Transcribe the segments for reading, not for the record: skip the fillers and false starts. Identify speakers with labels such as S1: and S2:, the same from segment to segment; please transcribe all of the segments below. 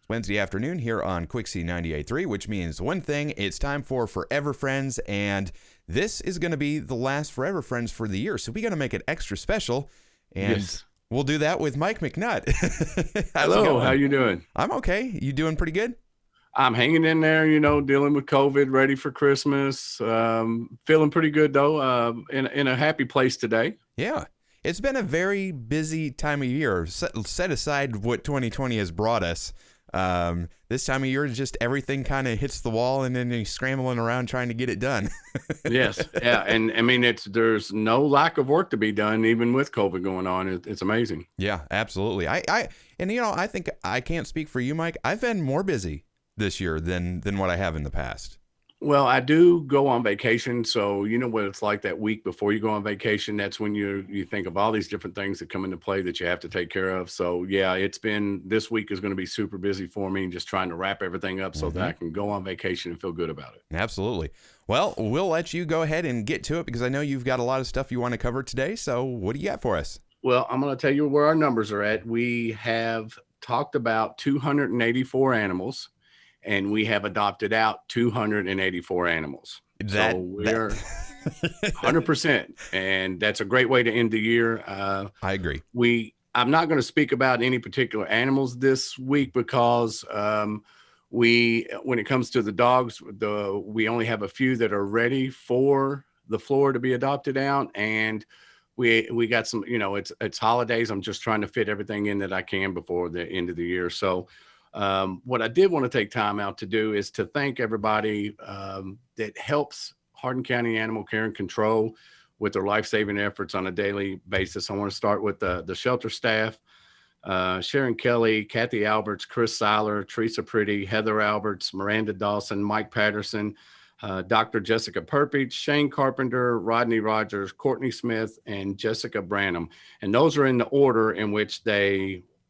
S1: Wednesday afternoon here on Quixie 98.3, which means one thing, it's time for Furever Friends, and this is going to be the last Furever Friends for the year, so we got to make it extra special, and
S2: Yes.
S1: we'll do that with Mike McNutt. How's it
S2: Hello, how
S1: going?
S2: you doing?
S1: I'm okay. You doing pretty good?
S2: I'm hanging in there, dealing with COVID, ready for Christmas. Feeling pretty good though. In a happy place today.
S1: Yeah. It's been a very busy time of year. Set aside what 2020 has brought us. This time of year, just everything kind of hits the wall, and then you're scrambling around trying to get it done.
S2: Yes, yeah, and I mean there's no lack of work to be done even with COVID going on. It's amazing.
S1: Yeah, absolutely. I think I can't speak for you, Mike. I've been more busy this year than what I have in the past.
S2: Well, I do go on vacation, so you know what it's like that week before you go on vacation. That's when you think of all these different things that come into play that you have to take care of. So yeah, this week is going to be super busy for me, just trying to wrap everything up so that I can go on vacation and feel good about it.
S1: Absolutely. Well, we'll let you go ahead and get to it because I know you've got a lot of stuff you want to cover today. So what do you got for us?
S2: Well, I'm going to tell you where our numbers are at. We have talked about 284 animals, and we have adopted out 284 animals. So we're 100%, and that's a great way to end the year.
S1: I agree.
S2: I'm not going to speak about any particular animals this week because when it comes to the dogs, we only have a few that are ready for the floor to be adopted out, and we got some. It's holidays. I'm just trying to fit everything in that I can before the end of the year. So. What I did want to take time out to do is to thank everybody that helps Hardin County Animal Care and Control with their life-saving efforts on a daily basis. I want to start with the shelter staff, Sharon Kelly, Kathy Alberts, Chris Seiler, Teresa Pretty, Heather Alberts, Miranda Dawson, Mike Patterson, Dr. Jessica Perpich, Shane Carpenter, Rodney Rogers, Courtney Smith, and Jessica Branham. And those are in the order in which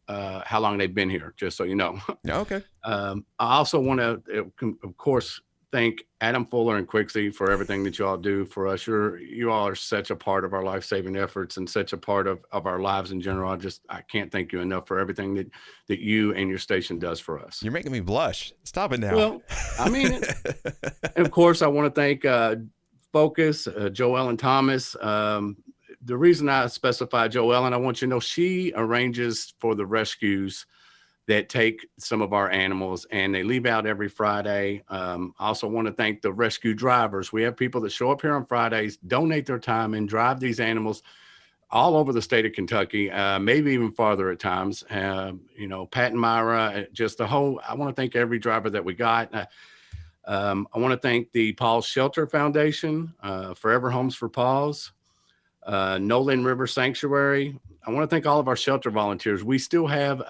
S2: how long they've been here, just so you know.
S1: Okay.
S2: I also want to, of course, thank Adam Fuller and Quixie for everything that you all do for us. You all are such a part of our life-saving efforts and such a part of our lives in general. I can't thank you enough for everything that you and your station does for us.
S1: You're making me blush. Stop it now.
S2: Well, I mean it. And of course, I want to thank Focus, Joelle and Thomas. The reason I specify Joelle, and I want you to know, she arranges for the rescues that take some of our animals, and they leave out every Friday. I also want to thank the rescue drivers. We have people that show up here on Fridays, donate their time, and drive these animals all over the state of Kentucky, maybe even farther at times. Pat and Myra, just the whole, I want to thank every driver that we got. I want to thank the Paws Shelter Foundation, Forever Homes for Paws, Nolan River Sanctuary. I want to thank all of our shelter volunteers. We still have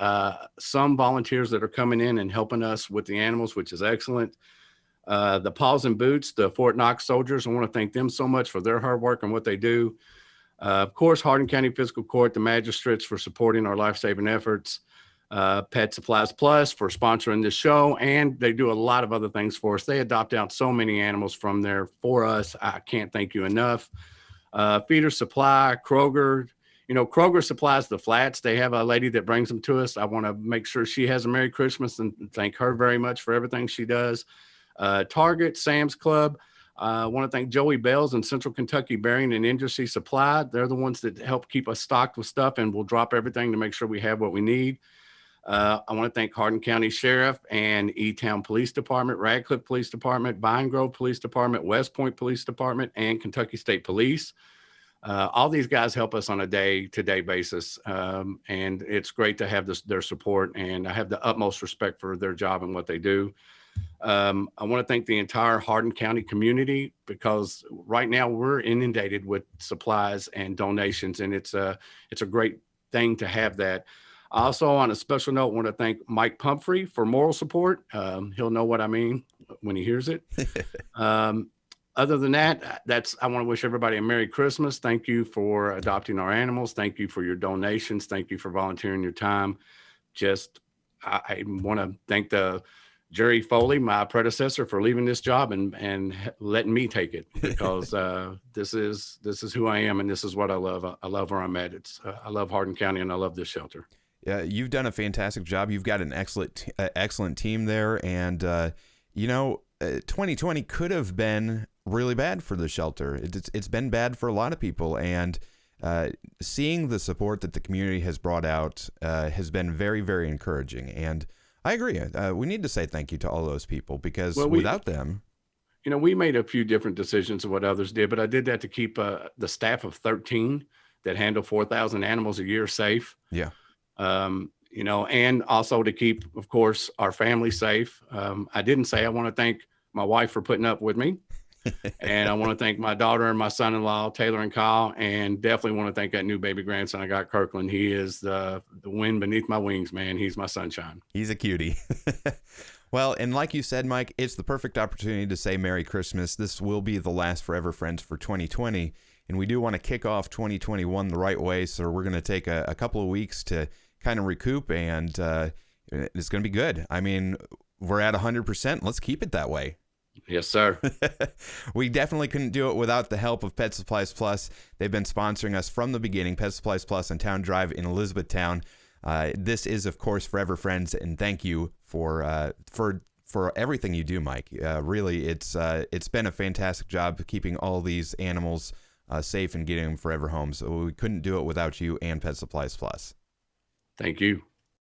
S2: some volunteers that are coming in and helping us with the animals, which is excellent. The Paws and Boots, the Fort Knox soldiers, I want to thank them so much for their hard work and what they do. Of course, Hardin County Fiscal Court, the magistrates for supporting our life-saving efforts. Pet Supplies Plus for sponsoring this show, and they do a lot of other things for us. They adopt out so many animals from there for us. I can't thank you enough. Feeder Supply, Kroger. Kroger supplies the flats. They have a lady that brings them to us. I want to make sure she has a Merry Christmas and thank her very much for everything she does. Target, Sam's Club. I want to thank Joey Bells and Central Kentucky Bearing and Industry Supply. They're the ones that help keep us stocked with stuff, and we'll drop everything to make sure we have what we need. I want to thank Hardin County Sheriff and E-Town Police Department, Radcliffe Police Department, Vine Grove Police Department, West Point Police Department, and Kentucky State Police. All these guys help us on a day-to-day basis, and it's great to have their support, and I have the utmost respect for their job and what they do. I want to thank the entire Hardin County community because right now we're inundated with supplies and donations, and it's a great thing to have that. I also, on a special note, want to thank Mike Pumphrey for moral support. He'll know what I mean when he hears it. Other than that, I want to wish everybody a Merry Christmas. Thank you for adopting our animals. Thank you for your donations. Thank you for volunteering your time. I want to thank the Jerry Foley, my predecessor, for leaving this job and letting me take it because this is who I am and this is what I love. I love where I'm at. I love Hardin County and I love this shelter.
S1: You've done a fantastic job. You've got an excellent team there, and 2020 could have been really bad for the shelter. It's been bad for a lot of people, and seeing the support that the community has brought out has been very, very encouraging. And I agree. We need to say thank you to all those people, because without them,
S2: we made a few different decisions of what others did, but I did that to keep the staff of 13 that handle 4,000 animals a year safe.
S1: Yeah.
S2: And also to keep, of course, our family safe. I didn't say I want to thank my wife for putting up with me. And I want to thank my daughter and my son-in-law, Taylor and Kyle, and definitely want to thank that new baby grandson I got, Kirkland. He is the wind beneath my wings, man. He's my sunshine.
S1: He's a cutie. Well, and like you said, Mike, it's the perfect opportunity to say Merry Christmas. This will be the last Furever Friends for 2020, and we do want to kick off 2021 the right way, so we're going to take a couple of weeks to kind of recoup, and it's going to be good. I mean, we're at 100%. Let's keep it that way.
S2: Yes, sir.
S1: We definitely couldn't do it without the help of Pet Supplies Plus. They've been sponsoring us from the beginning. Pet Supplies Plus on Town Drive in Elizabethtown. This is, of course, Furever Friends, and thank you for everything you do, Mike. Really, it's been a fantastic job keeping all these animals safe and getting them forever homes. So we couldn't do it without you and Pet Supplies Plus.
S2: Thank you.